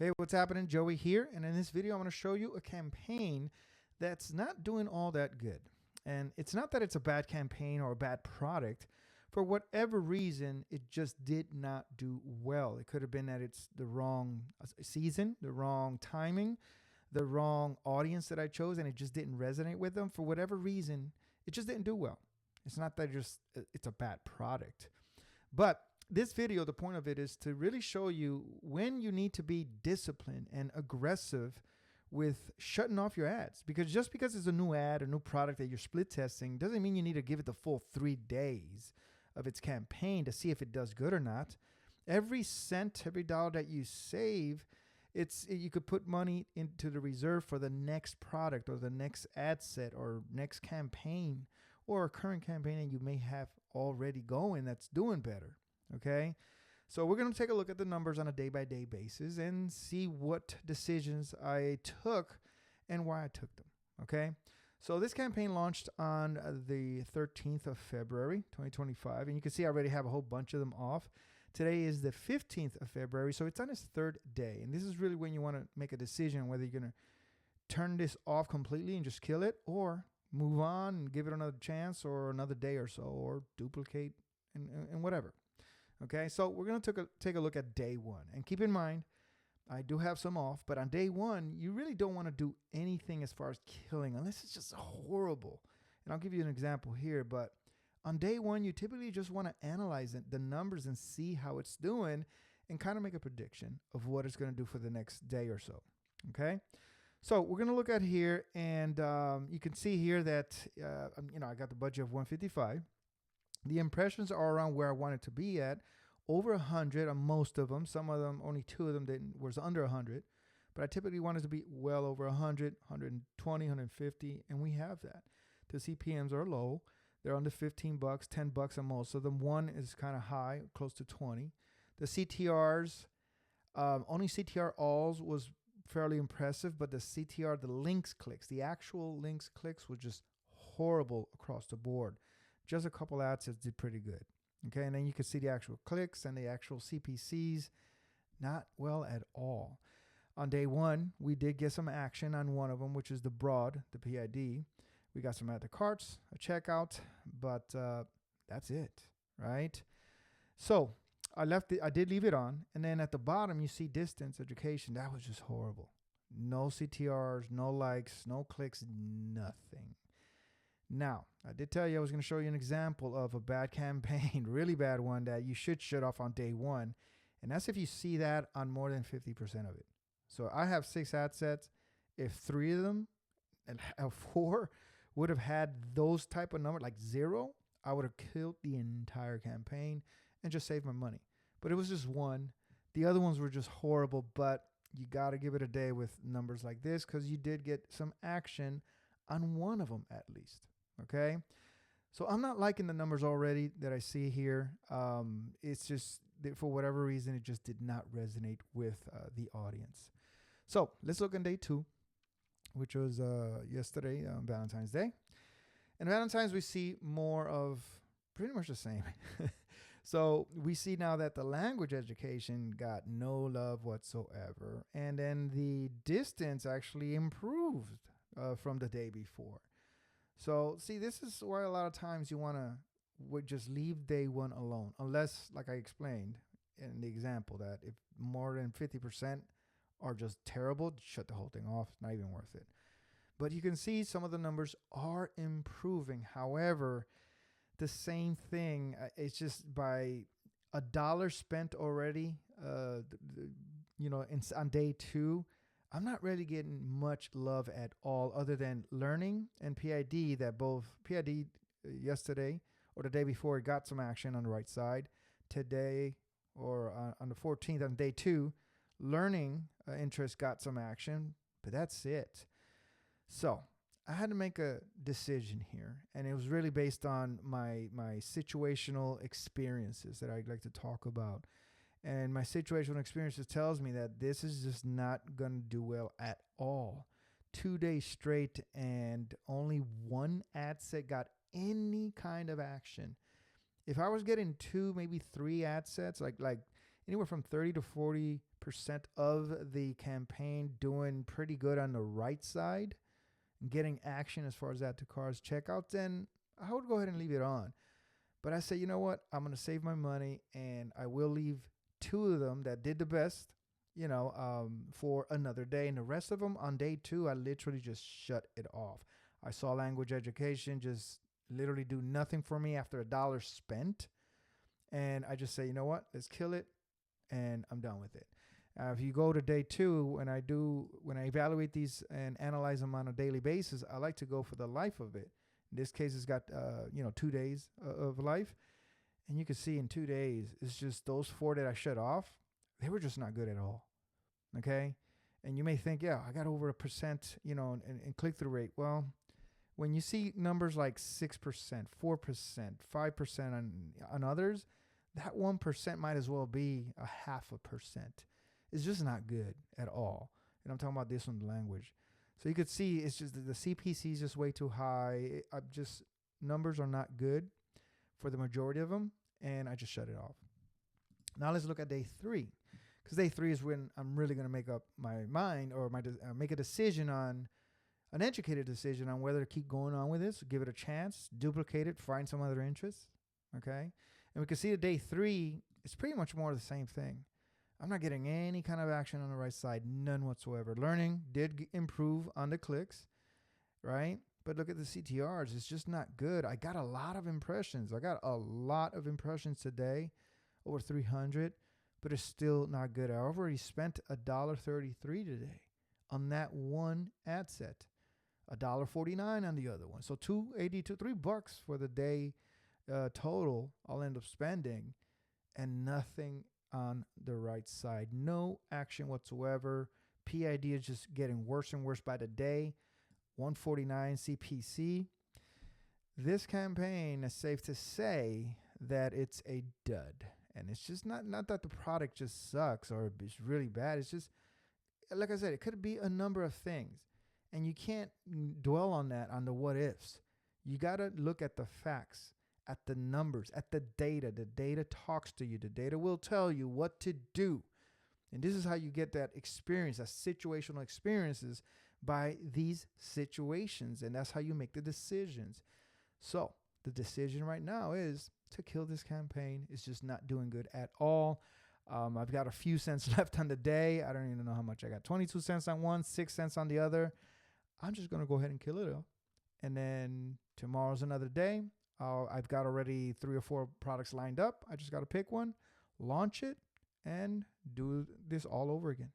Hey, what's happening? Joey here. And in this video, I'm going to show you a campaign that's not doing all that good. And it's not that it's a bad campaign or a bad product. For whatever reason, it just did not do well. It could have been that it's the wrong season, the wrong timing, the wrong audience that I chose, and it just didn't resonate with them. For whatever reason, it just didn't do well. It's not that it's a bad product. But this video, the point of it is to really show you when you need to be disciplined and aggressive with shutting off your ads. Because just because it's a new ad or new product that you're split testing doesn't mean you need to give it the full 3 days of its campaign to see if it does good or not. Every cent, every dollar that you save, you could put money into the reserve for the next product or the next ad set or next campaign or a current campaign that you may have already going that's doing better. Okay, so we're going to take a look at the numbers on a day-by-day basis and see what decisions I took and why I took them. Okay, so this campaign launched on the 13th of February, 2025, and you can see I already have a whole bunch of them off. Today is the 15th of February, so it's on its 3rd day, and this is really when you want to make a decision whether you're going to turn this off completely and just kill it or move on and give it another chance or another day or so or duplicate and whatever. Okay, so we're going to take a look at day 1. And keep in mind, I do have some off, but on day 1, you really don't want to do anything as far as killing unless it's just horrible. And I'll give you an example here, but on day 1, you typically just want to analyze the numbers and see how it's doing and kind of make a prediction of what it's going to do for the next day or so. Okay, so we're going to look at here, and you can see here that, I got the budget of 155. The impressions are around where I want it to be at, over 100 on most of them. Some of them, only 2 of them was under 100, but I typically want it to be well over 100, 120, 150, and we have that. The CPMs are low. They're under 15 bucks, 10 bucks on most of them. One is kind of high, close to 20. The CTRs, only CTR alls was fairly impressive, but the CTR, the links clicks, the actual links clicks was just horrible across the board. Just a couple ad sets did pretty good. Okay, and then you can see the actual clicks and the actual CPCs, not well at all. On day 1, we did get some action on one of them, which is the broad, the PID. We got some add to carts, a checkout, but that's it, right? So I did leave it on, and then at the bottom you see distance education. That was just horrible. No CTRs, no likes, no clicks, nothing. Now, I did tell you I was going to show you an example of a bad campaign, really bad one that you should shut off on day 1. And that's if you see that on more than 50% of it. So I have 6 ad sets. If 3 of them and 4 would have had those type of numbers, like 0, I would have killed the entire campaign and just saved my money. But it was just 1. The other ones were just horrible, but you got to give it a day with numbers like this because you did get some action on one of them at least. Okay, so I'm not liking the numbers already that I see here. It's just that for whatever reason, it just did not resonate with the audience. So let's look on day 2, which was yesterday, Valentine's Day. And Valentine's, we see more of pretty much the same. So we see now that the language education got no love whatsoever. And then the distance actually improved from the day before. So see, this is why a lot of times you would just leave day 1 alone, unless, like I explained in the example, that if more than 50% are just terrible, shut the whole thing off. Not even worth it. But you can see some of the numbers are improving. However, the same thing, it's just by $1 spent already, on day 2, I'm not really getting much love at all other than learning and PID, that both PID yesterday or the day before it got some action on the right side. Today or on the 14th on day 2, learning interest got some action, but that's it. So I had to make a decision here, and it was really based on my situational experiences that I'd like to talk about. And my situational experiences tells me that this is just not going to do well at all. 2 days straight and only 1 ad set got any kind of action. If I was getting 2, maybe 3 ad sets, like anywhere from 30 to 40% of the campaign doing pretty good on the right side, getting action as far as add to carts checkouts, then I would go ahead and leave it on. But I say, you know what? I'm going to save my money and I will leave 2 of them that did the best, for another day. And the rest of them on day 2, I literally just shut it off. I saw language education just literally do nothing for me after $1 spent. And I just say, you know what? Let's kill it. And I'm done with it. If you go to day 2, when I evaluate these and analyze them on a daily basis, I like to go for the life of it. In this case, it's got 2 days of life, and you can see in 2 days, it's just those 4 that I shut off, they were just not good at all. Okay, and you may think, yeah, I got over 1%, and click-through rate. Well, when you see numbers like 6%, 4%, 5% on others, that 1% might as well be 0.5%. It's just not good at all. And I'm talking about this one, the language. So you could see it's just the CPC is just way too high. Numbers are not good for the majority of them, and I just shut it off. Now let's look at day 3, because day 3 is when I'm really going to make up my mind or make a decision on an educated decision on whether to keep going on with this, give it a chance, duplicate it, find some other interests. Okay, and we can see that day 3 is pretty much more of the same thing. I'm not getting any kind of action on the right side, none whatsoever. Learning did improve on the clicks, right? But look at the CTRs. It's just not good. I got a lot of impressions. I got a lot of impressions today, over 300, but it's still not good. I already spent $1.33 today on that one ad set, $1.49 on the other one. So $2.82, $3 for the day total I'll end up spending, and nothing on the right side. No action whatsoever. PID is just getting worse and worse by the day. 149 CPC. This campaign is safe to say that it's a dud. And it's just not that the product just sucks or it's really bad. It's just, like I said, it could be a number of things. And you can't dwell on that, on the what ifs. You got to look at the facts, at the numbers, at the data. The data talks to you. The data will tell you what to do. And this is how you get that experience, that situational experiences, by these situations. And that's how you make the decisions. So the decision right now is to kill this campaign. It's just not doing good at all. I've got a few cents left on the day. I don't even know how much I got. 22 cents on one, 6 cents on the other. I'm just going to go ahead and kill it all. And then tomorrow's another day. I've got already 3 or 4 products lined up. I just got to pick one, launch it, and do this all over again.